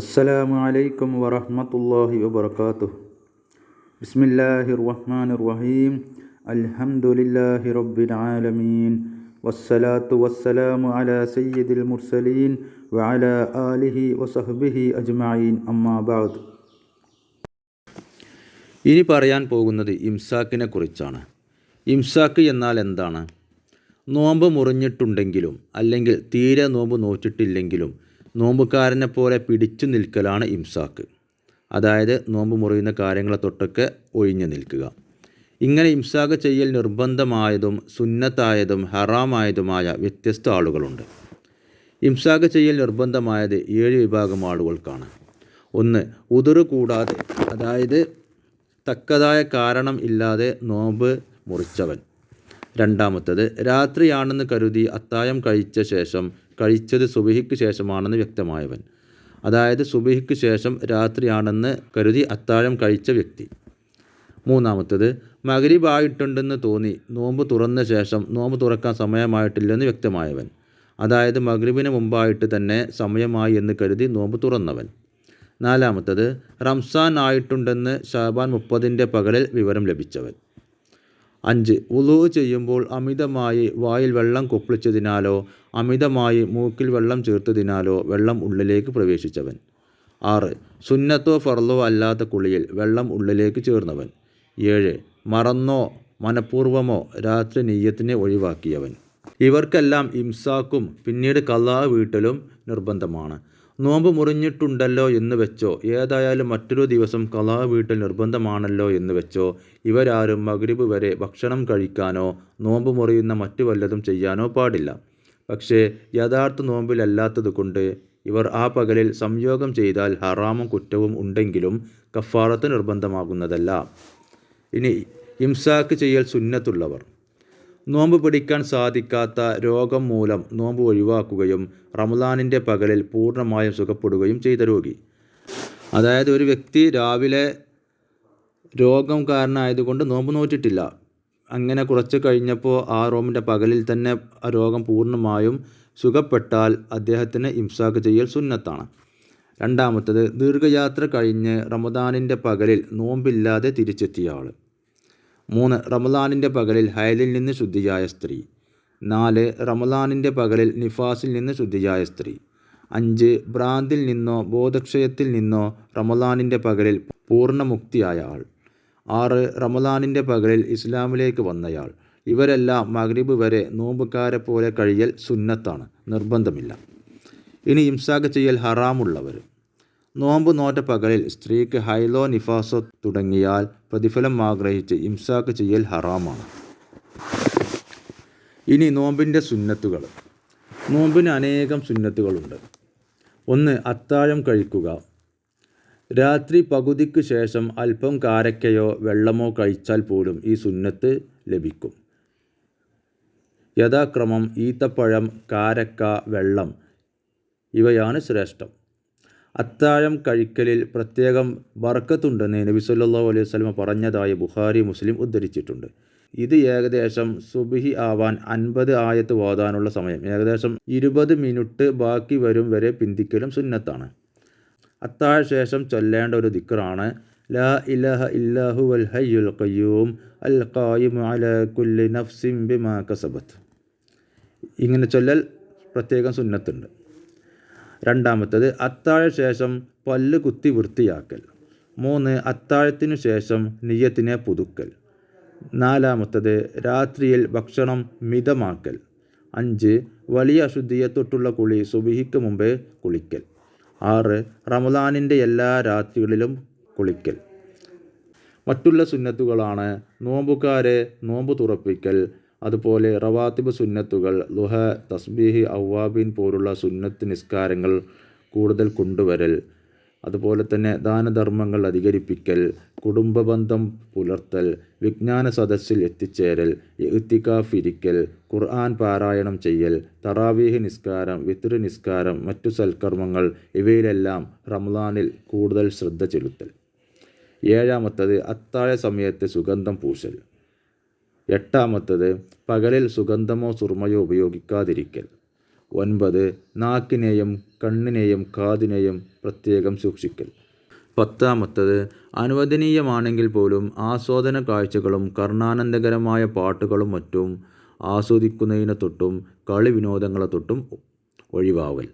അസ്സലാമു അലൈക്കും വറഹ്മത്തുള്ളാഹി വബറകാതുഹു. ബിസ്മില്ലാഹിർ റഹ്മാനിർ റഹീം. അൽഹംദുലില്ലാഹി റബ്ബിൽ ആലമീൻ. വസ്സലാത്തു വസ്സലാമു അലാ സയ്യിദിൽ മുർസലീൻ വഅലാ ആലിഹി വസഹ്ബിഹി അജ്മഈൻ. അമ്മാ ബഅദ്. ഇനി പറയാൻ പോകുന്നത് ഇംസാക്കിനെ കുറിച്ചാണ്. ഇംസാക്ക് എന്നാൽ എന്താണ്? നോമ്പ് മുറിഞ്ഞിട്ടുണ്ടെങ്കിലും അല്ലെങ്കിൽ തീരെ നോമ്പ് നോറ്റിട്ടില്ലെങ്കിലും നോമ്പുകാരനെ പോലെ പിടിച്ചു നിൽക്കലാണ് ഇംസാക്ക്. അതായത് നോമ്പ് മുറിയുന്ന കാര്യങ്ങളെ തൊട്ടൊക്കെ ഒഴിഞ്ഞു നിൽക്കുക. ഇങ്ങനെ ഇംസാക്ക് ചെയ്യൽ നിർബന്ധമായതും സുന്നത്തായതും ഹറാമായതുമായ വ്യത്യസ്ത ആളുകളുണ്ട്. ഇംസാക്ക് ചെയ്യൽ നിർബന്ധമായത് 7 വിഭാഗം ആളുകൾക്കാണ്. 1. ഉദുറ് കൂടാതെ, അതായത് തക്കതായ കാരണം ഇല്ലാതെ നോമ്പ് മുറിച്ചവൻ. 2. രാത്രിയാണെന്ന് കരുതി അത്താഴം കഴിച്ച ശേഷം കഴിച്ചത് സുബഹിക്ക് ശേഷമാണെന്ന് വ്യക്തമായവൻ. അതായത് സുബഹിക്ക് ശേഷം രാത്രിയാണെന്ന് കരുതി അത്താഴം കഴിച്ച വ്യക്തി. 3. മഗ്‌രിബ് ആയിട്ടുണ്ടെന്ന് തോന്നി നോമ്പ് തുറന്ന ശേഷം നോമ്പ് തുറക്കാൻ സമയമായിട്ടില്ലെന്ന് വ്യക്തമായവൻ. അതായത് മഗ്‌രിബിന് മുമ്പായിട്ട് തന്നെ സമയമായി എന്ന് കരുതി നോമ്പ് തുറന്നവൻ. 4. റംസാൻ ആയിട്ടുണ്ടെന്ന് ശഅബാൻ 30-ൻ്റെ പകലിൽ വിവരം ലഭിച്ചവൻ. 5. വുളൂ ചെയ്യുമ്പോൾ അമിതമായി വായിൽ വെള്ളം കൊപ്പിളിച്ചതിനാലോ അമിതമായി മൂക്കിൽ വെള്ളം ചേർത്തതിനാലോ വെള്ളം ഉള്ളിലേക്ക് പ്രവേശിച്ചവൻ. 6. സുന്നത്തോ ഫർളോ അല്ലാത്ത കുളിയിൽ വെള്ളം ഉള്ളിലേക്ക് ചേർന്നവൻ. 7. മറന്നോ മനഃപൂർവ്വമോ രാത്രി നിയ്യത്തിനെ ഒഴിവാക്കിയവൻ. ഇവർക്കെല്ലാം ഇംസാക്കും പിന്നീട് ഖളാ വീട്ടലും നിർബന്ധമാണ്. നോമ്പ് മുറിഞ്ഞിട്ടുണ്ടല്ലോ എന്ന് വെച്ചോ ഏതായാലും മറ്റൊരു ദിവസം ഖളാ വീട്ടൽ നിർബന്ധമാണല്ലോ എന്ന് വെച്ചോ ഇവരാരും മഗ്‌രിബ് വരെ ഭക്ഷണം കഴിക്കാനോ നോമ്പ് മുറിയുന്ന മറ്റു വല്ലതും ചെയ്യാനോ പാടില്ല. പക്ഷേ യഥാർത്ഥ നോമ്പിലല്ലാത്തതുകൊണ്ട് ഇവർ ആ പകലിൽ സംയോഗം ചെയ്താൽ ഹറാമും കുറ്റവും ഉണ്ടെങ്കിലും കഫാറത്ത് നിർബന്ധമാകുന്നതല്ല. ഇനി ഇംസാക്ക് ചെയ്യൽ സുന്നത്തുള്ളവർ. നോമ്പ് പിടിക്കാൻ സാധിക്കാത്ത രോഗം മൂലം നോമ്പ് ഒഴിവാക്കുകയും റമളാനിൻ്റെ പകലിൽ പൂർണ്ണമായും സുഖപ്പെടുകയും ചെയ്ത രോഗി. അതായത് ഒരു വ്യക്തി രാവിലെ രോഗം കാരണമായതുകൊണ്ട് നോമ്പ് നോറ്റിട്ടില്ല. അങ്ങനെ കുറച്ച് കഴിഞ്ഞപ്പോൾ ആ നോമ്പിൻ്റെ പകലിൽ തന്നെ ആ രോഗം പൂർണ്ണമായും സുഖപ്പെട്ടാൽ അദ്ദേഹത്തിന് ഇംസാക്ക് ചെയ്യൽ സുന്നത്താണ്. 2. ദീർഘയാത്ര കഴിഞ്ഞ് റമദാനിൻ്റെ പകലിൽ നോമ്പില്ലാതെ തിരിച്ചെത്തിയ ആൾ. 3. റമളാനിൻ്റെ പകലിൽ ഹൈലിൽ നിന്ന് ശുദ്ധിയായ സ്ത്രീ. 4. റമളാനിൻ്റെ പകലിൽ നിഫാസിൽ നിന്ന് ശുദ്ധിയായ സ്ത്രീ. 5. ഭ്രാന്തിൽ നിന്നോ ബോധക്ഷയത്തിൽ നിന്നോ റമളാനിൻ്റെ പകലിൽ പൂർണ്ണമുക്തിയായ ആൾ. 6. റമളാനിൻ്റെ പകലിൽ ഇസ്ലാമിലേക്ക് വന്നയാൾ. ഇവരെല്ലാം മഗ്‌രിബ് വരെ നോമ്പുകാരെ പോലെ കഴിയൽ സുന്നത്താണ്, നിർബന്ധമില്ല. ഇനി ഇംസാക്ക് ചെയ്യൽ ഹറാമുള്ളവർ. നോമ്പ് നോറ്റ പകലിൽ സ്ത്രീക്ക് ഹൈലോ നിഫാസോ തുടങ്ങിയാൽ പ്രതിഫലം ആഗ്രഹിച്ച് ഇംസാക്ക് ചെയ്യൽ ഹറാമാണ്. ഇനി നോമ്പിൻ്റെ സുന്നത്തുകൾ. നോമ്പിന് അനേകം സുന്നത്തുകളുണ്ട്. 1. അത്താഴം കഴിക്കുക. രാത്രി പകുതിക്ക് ശേഷം അല്പം കാരക്കയോ വെള്ളമോ കഴിച്ചാൽ പോലും ഈ സുന്നത്ത് ലഭിക്കും. യഥാക്രമം ഈത്തപ്പഴം, കാരക്ക, വെള്ളം ഇവയാണ് ശ്രേഷ്ഠം. അത്താഴം കഴിക്കലിൽ പ്രത്യേകം ബർക്കത്തുണ്ടെന്ന് നബി സല്ലല്ലാഹു അലൈഹി വസല്ലം പറഞ്ഞതായി ബുഖാരി, മുസ്ലിം ഉദ്ധരിച്ചിട്ടുണ്ട്. ഇത് ഏകദേശം സുബ്ഹി ആവാൻ 50 ആയത്ത് ഓതാനുള്ള സമയം ഏകദേശം 20 മിനിറ്റ് ബാക്കി വരും വരെ പിന്തിക്കലും സുന്നത്താണ്. അത്താഴ ശേഷം ചൊല്ലേണ്ട ഒരു ദിക്റാണ് ലാ ഇലാഹ ഇല്ലാഹു വൽ ഹയ്യുൽ ഖയ്യൂം അൽ ഖായിമു അലാ കുല്ലി നഫ്സിൻ ബിമാ കസബത്ത്. ഇങ്ങനെ ചൊല്ലൽ പ്രത്യേകം സുന്നത്തുണ്ട്. 2. അത്താഴ ശേഷം പല്ല് കുത്തി വൃത്തിയാക്കൽ. 3. അത്താഴത്തിനു ശേഷം നിയ്യത്തിനെ പുതുക്കൽ. 4. രാത്രിയിൽ ഭക്ഷണം മിതമാക്കൽ. 5. വലിയ അശുദ്ധിയെ തൊട്ടുള്ള കുളി സുബഹിക്ക് മുമ്പേ കുളിക്കൽ. 6. റമളാനിൻ്റെ എല്ലാ രാത്രികളിലും കുളിക്കൽ. മറ്റുള്ള സുന്നത്തുകളാണ് നോമ്പുകാരെ നോമ്പ് തുറപ്പിക്കൽ, അതുപോലെ റവാത്തിബ് സുന്നത്തുകൾ, ളുഹ, തസ്ബീഹ്, അവ്വാബീൻ പോലുള്ള സുന്നത്ത് നിസ്കാരങ്ങൾ കൂടുതൽ കൊണ്ടുവരൽ, അതുപോലെ തന്നെ ദാനധർമ്മങ്ങൾ അധികരിപ്പിക്കൽ, കുടുംബബന്ധം പുലർത്തൽ, വിജ്ഞാന സദസ്സിൽ എത്തിച്ചേരൽ, ഇഅ്തികാഫ് ഇരിക്കൽ, ഖുർആൻ പാരായണം ചെയ്യൽ, തറാവീഹ് നിസ്കാരം, വിത്ർ നിസ്കാരം, മറ്റു സൽക്കർമ്മങ്ങൾ ഇവയിലെല്ലാം റമളാനിൽ കൂടുതൽ ശ്രദ്ധ ചെലുത്തൽ. 7. അത്താഴ സമയത്ത് സുഗന്ധം പൂശൽ. 8. പകലിൽ സുഗന്ധമോ സുർമയോ ഉപയോഗിക്കാതിരിക്കൽ. 9. നാക്കിനെയും കണ്ണിനെയും കാതിനെയും പ്രത്യേകം സൂക്ഷിക്കൽ. 10. അനുവദനീയമാണെങ്കിൽ പോലും ആസ്വാദന കാഴ്ചകളും കർണാനന്ദകരമായ പാട്ടുകളും മറ്റും ആസ്വദിക്കുന്നതിനെ തൊട്ടും കളി വിനോദങ്ങളെ തൊട്ടും ഒഴിവാവൽ.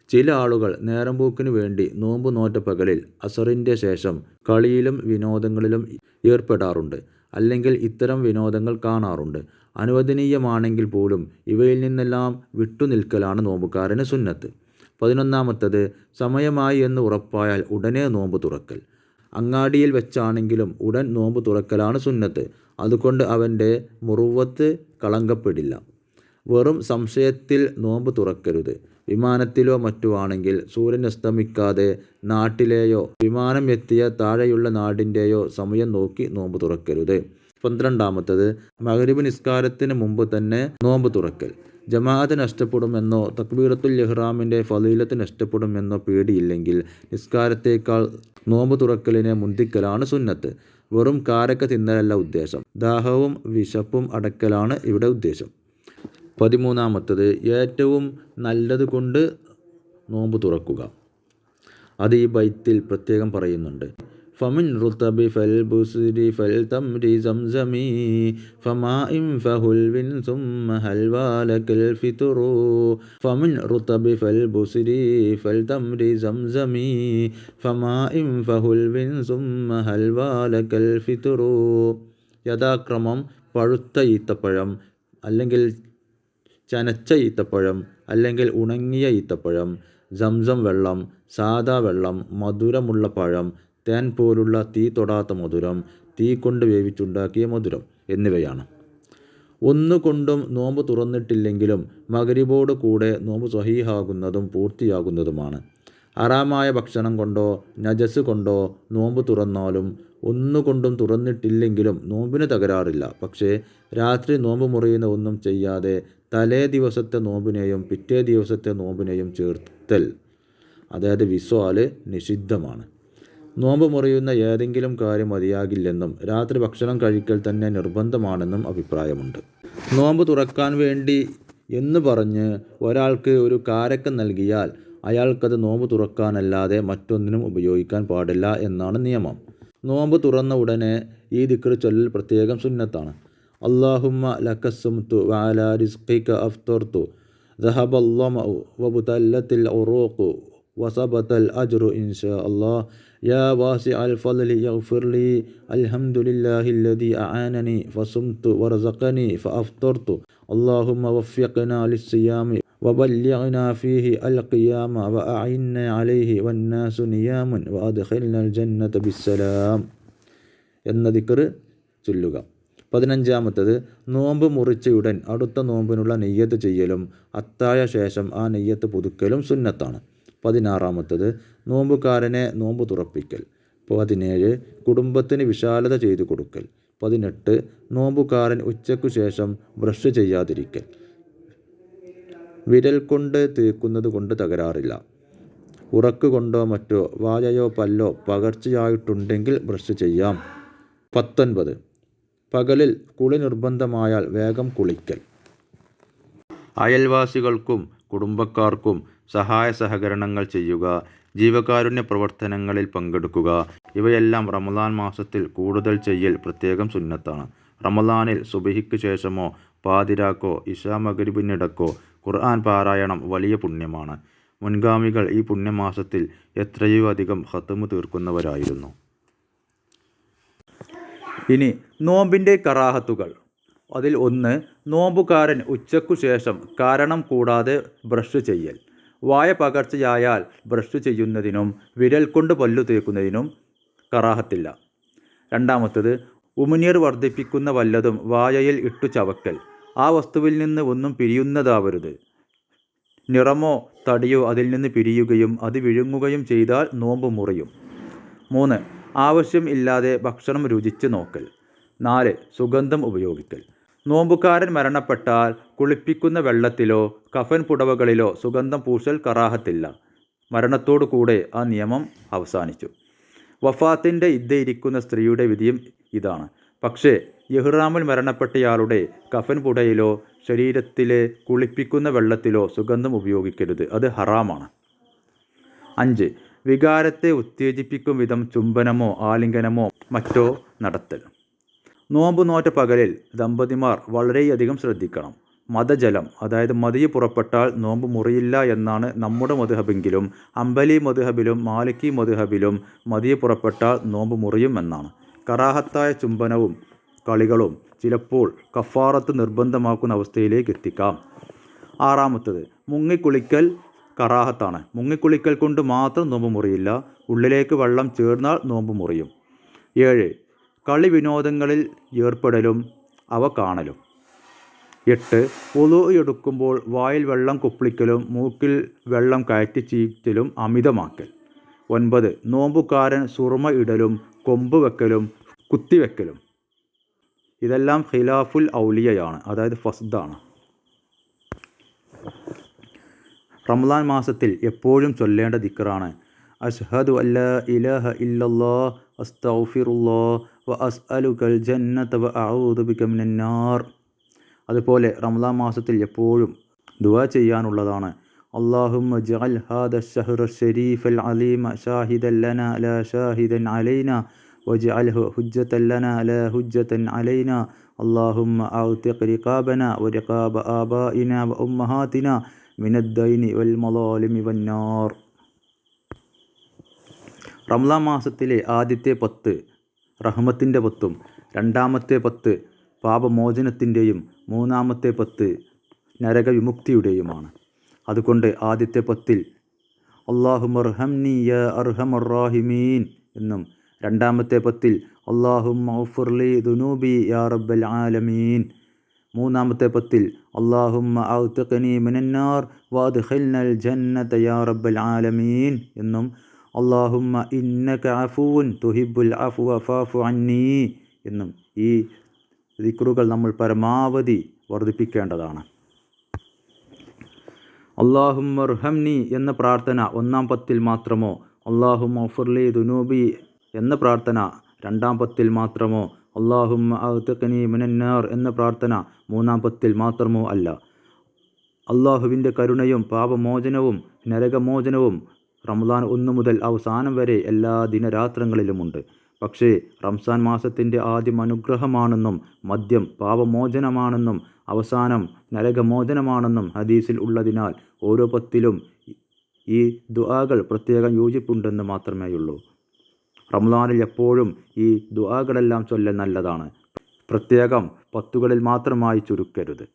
ചില ആളുകൾ നേരമ്പോക്കിനു വേണ്ടി നോമ്പ് നോറ്റ പകലിൽ അസറിൻ്റെ ശേഷം കളിയിലും വിനോദങ്ങളിലും ഏർപ്പെടാറുണ്ട്, അല്ലെങ്കിൽ ഇത്തരം വിനോദങ്ങൾ കാണാറുണ്ട്. അനുവദനീയമാണെങ്കിൽ പോലും ഇവയിൽ നിന്നെല്ലാം വിട്ടുനിൽക്കലാണ് നോമ്പുകാരന് സുന്നത്ത്. 11. സമയമായി എന്ന് ഉറപ്പായാൽ ഉടനെ നോമ്പ് തുറക്കൽ. അങ്ങാടിയിൽ വെച്ചാണെങ്കിലും ഉടൻ നോമ്പ് തുറക്കലാണ് സുന്നത്ത്. അതുകൊണ്ട് അവൻ്റെ മുറുവത്ത് കളങ്കപ്പെടില്ല. വെറും സംശയത്തിൽ നോമ്പ് തുറക്കരുത്. വിമാനത്തിലോ മറ്റോ ആണെങ്കിൽ സൂര്യൻ അസ്തമിക്കാതെ നാട്ടിലെയോ വിമാനം എത്തിയ താഴെയുള്ള നാടിൻ്റെയോ സമയം നോക്കി നോമ്പ് തുറക്കരുത്. 12. മഗ്‌രിബ് നിസ്കാരത്തിന് മുമ്പ് തന്നെ നോമ്പ് തുറക്കൽ. ജമാഅത്ത് നഷ്ടപ്പെടുമെന്നോ തക്ബീറത്തുൽ ഇഹ്റാമിൻ്റെ ഫളീലത്ത് നഷ്ടപ്പെടുമെന്നോ പേടിയില്ലെങ്കിൽ നിസ്കാരത്തേക്കാൾ നോമ്പ് തുറക്കലിനെ മുന്തിക്കലാണ് സുന്നത്ത്. വെറും കാരക്ക തിന്നലല്ല ഉദ്ദേശം, ദാഹവും വിശപ്പും അടക്കലാണ് ഇവിടെ ഉദ്ദേശം. 13. ഏറ്റവും നല്ലത് കൊണ്ട് നോമ്പ് തുറക്കുക. അത് ഈ ബൈത്തിൽ പ്രത്യേകം പറയുന്നുണ്ട്. ഫമിൻ റുതബി ഫൽ ബുസ്രി ഫൽ തംരി സംസമി ഫമാഇൻ ഫഹുൽവിൻ സുമ്മ ഹൽവാലകൽ ഫിത്റു. ഫമിൻ റുതബി ഫൽ ബുസ്രി ഫൽ തംരി സംസമി ഫമാഇൻ ഫഹുൽവിൻ സുമ്മ ഹൽവാലകൽ ഫിത്റു. യഥാക്രമം പഴുത്ത ഈത്തപ്പഴം, അല്ലെങ്കിൽ ചനച്ച ഈത്തപ്പഴം, അല്ലെങ്കിൽ ഉണങ്ങിയ ഈത്തപ്പഴം, സംസം വെള്ളം, സാദാ വെള്ളം, മധുരമുള്ള പഴം, തേൻ പോലുള്ള തീ തൊടാത്ത മധുരം, തീ കൊണ്ട് വേവിച്ചുണ്ടാക്കിയ മധുരം എന്നിവയാണ്. ഒന്നുകൊണ്ടും നോമ്പ് തുറന്നിട്ടില്ലെങ്കിലും മഗ്‌രിബോട് കൂടെ നോമ്പ് സ്വഹീഹാകുന്നതും പൂർത്തിയാകുന്നതുമാണ്. ഹറാമായ ഭക്ഷണം കൊണ്ടോ നജസ് കൊണ്ടോ നോമ്പ് തുറന്നാലും ഒന്നുകൊണ്ടും തുറന്നിട്ടില്ലെങ്കിലും നോമ്പിന് തകരാറില്ല. പക്ഷേ രാത്രി നോമ്പ് മുറിയുന്ന ഒന്നും ചെയ്യാതെ തലേ ദിവസത്തെ നോമ്പിനെയും പിറ്റേ ദിവസത്തെ നോമ്പിനെയും ചേർത്തൽ, അതായത് വിസ്വാല്, നിഷിദ്ധമാണ്. നോമ്പ് മുറിയുന്ന ഏതെങ്കിലും കാര്യം മതിയാകില്ലെന്നും രാത്രി ഭക്ഷണം കഴിക്കൽ തന്നെ നിർബന്ധമാണെന്നും അഭിപ്രായമുണ്ട്. നോമ്പ് തുറക്കാൻ വേണ്ടി എന്ന് പറഞ്ഞ് ഒരാൾക്ക് ഒരു കാരക്ക നൽകിയാൽ അയാൾക്കത് നോമ്പ് തുറക്കാനല്ലാതെ മറ്റൊന്നിനും ഉപയോഗിക്കാൻ പാടില്ല എന്നാണ് നിയമം. നോമ്പ് തുറന്ന ഉടനെ ഈ ദിക്ർ ചൊല്ലൽ പ്രത്യേകം സുന്നത്താണ്. അല്ലാഹുമ്മ ലക്കസ്സുംതു വഅലാ റിസ്ഖിക അഫ്തർതു ദഹബൽ ളമഉ വബതല്ലത്തിൽ ഉറൂഖു വസബതൽ അജ്റു ഇൻഷാ അല്ലാഹ് യാ വാസിഅൽ ഫളി യഗ്ഫിർ ലി അൽഹംദുലില്ലാഹില്ലദി അആനനി ഫസുംതു വറസഖനി ഫഅഫ്തർതു അല്ലാഹുമ്മ വഫ്ഫിഖ്നാ ലിസ്സിയാമി വബല്ലിഗ്നാ ഫീഹി അൽഖിയാമ വഅഇന്നാ അലൈഹി വന്നാസു നിയാമുൻ വഅദ്ഖിൽനൽ ജന്നത ബിസ്സലാം എന്ന ദിക്ർ ചൊല്ലുക. 15. നോമ്പ് മുറിച്ചയുടൻ അടുത്ത നോമ്പിനുള്ള നെയ്യത്ത് ചെയ്യലും അത്താഴ ശേഷം ആ നെയ്യത്ത് പുതുക്കലും സുന്നത്താണ്. 16. നോമ്പുകാരനെ നോമ്പ് തുറപ്പിക്കൽ. 17. കുടുംബത്തിന് വിശാലത ചെയ്തു കൊടുക്കൽ. 18. നോമ്പുകാരൻ ഉച്ചയ്ക്കു ശേഷം ബ്രഷ് ചെയ്യാതിരിക്കൽ. വിരൽ കൊണ്ട് തേക്കുന്നത് കൊണ്ട് തകരാറില്ല. ഉറക്ക് കൊണ്ടോ മറ്റോ വായയോ പല്ലോ പകർച്ചയായിട്ടുണ്ടെങ്കിൽ ബ്രഷ് ചെയ്യാം. 19. പകലിൽ കുളി നിർബന്ധമായാൽ വേഗം കുളിക്കൽ. അയൽവാസികൾക്കും കുടുംബക്കാർക്കും സഹായ സഹകരണങ്ങൾ ചെയ്യുക, ജീവകാരുണ്യ പ്രവർത്തനങ്ങളിൽ പങ്കെടുക്കുക, ഇവയെല്ലാം റമദാൻ മാസത്തിൽ കൂടുതൽ ചെയ്യൽ പ്രത്യേകം സുന്നത്താണ്. റമദാനിൽ സുബഹിക്ക് ശേഷമോ പാതിരാക്കോ ഇശാ മഗ്‌രിബിനിടക്കോ ഖുർആൻ പാരായണം വലിയ പുണ്യമാണ്. മുൻഗാമികൾ ഈ പുണ്യമാസത്തിൽ എത്രയോ അധികം ഖത്മ് തീർക്കുന്നവരായിരുന്നു. ഇനി നോമ്പിൻ്റെ കറാഹത്തുകൾ. അതിൽ 1. നോമ്പുകാരൻ ഉച്ചയ്ക്കു ശേഷം കാരണം കൂടാതെ ബ്രഷ് ചെയ്യൽ. വായ പകർച്ചയായാൽ ബ്രഷ് ചെയ്യുന്നതിനും വിരൽ കൊണ്ട് പല്ലു തേക്കുന്നതിനും കറാഹത്തില്ല. 2. ഉമിനീർ വർദ്ധിപ്പിക്കുന്ന വല്ലതും വായയിൽ ഇട്ടു ചവക്കൽ. ആ വസ്തുവിൽ നിന്ന് ഒന്നും പിരിയുന്നതാവരുത്. നിറമോ തടിയോ അതിൽ നിന്ന് പിരിയുകയും അത് വിഴുങ്ങുകയും ചെയ്താൽ നോമ്പ് മുറിയും. 3. ആവശ്യം ഇല്ലാതെ ഭക്ഷണം രുചിച്ച് നോക്കൽ. 4. സുഗന്ധം ഉപയോഗിക്കൽ. നോമ്പുകാരൻ മരണപ്പെട്ടാൽ കുളിപ്പിക്കുന്ന വെള്ളത്തിലോ കഫൻ പുടവകളിലോ സുഗന്ധം പൂശൽ കറാഹത്തില്ല. മരണത്തോടു കൂടെ ആ നിയമം അവസാനിച്ചു. വഫാത്തിൻ്റെ ഇദ്ദയിരിക്കുന്ന സ്ത്രീയുടെ വിധിയും ഇതാണ്. പക്ഷേ ഇഹ്റാമിൽ മരണപ്പെട്ടയാളുടെ കഫൻ പുടയിലോ ശരീരത്തിലെ കുളിപ്പിക്കുന്ന വെള്ളത്തിലോ സുഗന്ധം ഉപയോഗിക്കരുത്, അത് ഹറാമാണ്. 5. വികാരത്തെ ഉത്തേജിപ്പിക്കും വിധം ചുംബനമോ ആലിംഗനമോ മറ്റോ നടത്തൽ. നോമ്പ് നോറ്റ പകലിൽ ദമ്പതിമാർ വളരെയധികം ശ്രദ്ധിക്കണം. മദജലം അതായത് മതിയ പുറപ്പെട്ടാൽ നോമ്പ് മുറിയില്ല എന്നാണ് നമ്മുടെ മദ്ഹബെങ്കിലും ഹംബലി മദ്ഹബിലും മാലിക്കി മദ്ഹബിലും മതിയ പുറപ്പെട്ടാൽ നോമ്പ് മുറിയും എന്നാണ്. കറാഹത്തായ ചുംബനവും കളികളും ചിലപ്പോൾ കഫാറത്ത് നിർബന്ധമാക്കുന്ന അവസ്ഥയിലേക്ക് എത്തിക്കാം. 6. മുങ്ങിക്കുളിക്കൽ കറാഹത്താണ്. മുങ്ങിക്കുളിക്കൽ കൊണ്ട് മാത്രം നോമ്പ് മുറിയില്ല, ഉള്ളിലേക്ക് വെള്ളം ചേർന്നാൽ നോമ്പ് മുറിയും. 7. കളി വിനോദങ്ങളിൽ ഏർപ്പെടലും അവ കാണലും. 8. വുളൂ എടുക്കുമ്പോൾ വായിൽ വെള്ളം കുപ്പിളിക്കലും മൂക്കിൽ വെള്ളം കയറ്റി ചീറ്റലും അമിതമാക്കൽ. 9. നോമ്പുകാരൻ സുറുമ ഇടലും കൊമ്പ് വെക്കലും കുത്തിവെക്കലും. ഇതെല്ലാം ഖിലാഫുൽ ഔലിയയാണ്, അതായത് ഫസ്ദാണ്. റമദാൻ മാസത്തിൽ എപ്പോഴും ചൊല്ലേണ്ട ദിക്റാണ് അഷ്ഹദു അല്ലാ ഇലാഹ ഇല്ലല്ലാഹ് അസ്തഗ്ഫിറുല്ലാഹ് വ അസ്അലുകൽ ജന്നത വ അഊദു ബിക മിനന്നാർ. അതുപോലെ റമദാൻ മാസത്തിൽ എപ്പോഴും ദുആ ചെയ്യാനുള്ളതാണ് അല്ലാഹുമ്മ ജഅൽ ഹാദ അശ്ശഹ്റ ശരീഫൽ അലീമ ഷാഹിദൻ ലനാ ലാ ഷാഹിദൻ അലൈനാ വജഅൽഹു ഹുജ്ജതൻ ലനാ ലാ ഹുജ്ജതൻ അലൈനാ അല്ലാഹുമ്മ ഔതിഖ് റിഖാബനാ വറിഖാബ ആബാഇനാ വ ഉമ്മഹാതിനാ മിനദ്ദൈനി വൽ മളാലിമി വന്നാർ. റമദാൻ മാസത്തിലെ ആദ്യത്തെ 10 റഹ്മത്തിൻ്റെ 10ഉം രണ്ടാമത്തെ 10 പാപമോചനത്തിൻ്റെയും മൂന്നാമത്തെ 10 നരകവിമുക്തിയുടെയുമാണ്. അതുകൊണ്ട് ആദ്യത്തെ 10-ൽ അല്ലാഹുമ്മർഹംനി യാ അർഹമർ റാഹിമീൻ എന്നും രണ്ടാമത്തെ 10-ൽ അല്ലാഹുമ്മ ഗ്ഫിർലി ദുനൂബി യാ റബ്ബൽ ആലമീൻ, മൂന്നാമത്തെ 10-ൽ അല്ലാഹുമ്മ ഔതിഖ്നി മിനന്നാർ വഅദ്ഖിൽനൽ ജന്നത യാ റബ്ബൽ ആലമീൻ എന്നും അല്ലാഹുമ്മ ഇന്നക അഫുവുൻ തുഹിബ്ബുൽ അഫ്വ ഫഅഫു അന്നീ എന്നും ഈ ദിക്റുകൾ നമ്മൾ പരമാവധി വർദ്ധിപ്പിക്കേണ്ടതാണ്. അല്ലാഹുമ്മർഹംനി എന്ന പ്രാർത്ഥന 1-ാം 10-ൽ മാത്രമോ അല്ലാഹുമ്മ ഗ്ഫിർലി ദുനൂബി എന്ന പ്രാർത്ഥന 2-ാം 10-ൽ മാത്രമോ അല്ലാഹുമ്മ ഔതിഖ്നി മിനന്നാർ എന്ന പ്രാർത്ഥന 3-ാം 10-ൽ മാത്രമോ അല്ല. അല്ലാഹുവിൻ്റെ കരുണയും പാപമോചനവും നരകമോചനവും റമദാൻ 1 മുതൽ അവസാനം വരെ എല്ലാ ദിനരാത്രങ്ങളിലുമുണ്ട്. പക്ഷേ റംസാൻ മാസത്തിൻ്റെ ആദ്യം അനുഗ്രഹമാണെന്നും മദ്യം പാപമോചനമാണെന്നും അവസാനം നരകമോചനമാണെന്നും ഹദീസിൽ ഉള്ളതിനാൽ ഓരോ 10-ലും ഈ ദുആകൾ പ്രത്യേകം യോജിപ്പുണ്ടെന്ന് മാത്രമേയുള്ളൂ. റമദാനിൽ എപ്പോഴും ഈ ദുആകളെല്ലാം ചൊല്ലൽ നല്ലതാണ്, പ്രത്യേകം 10കളിൽ മാത്രമായി ചുരുക്കരുത്.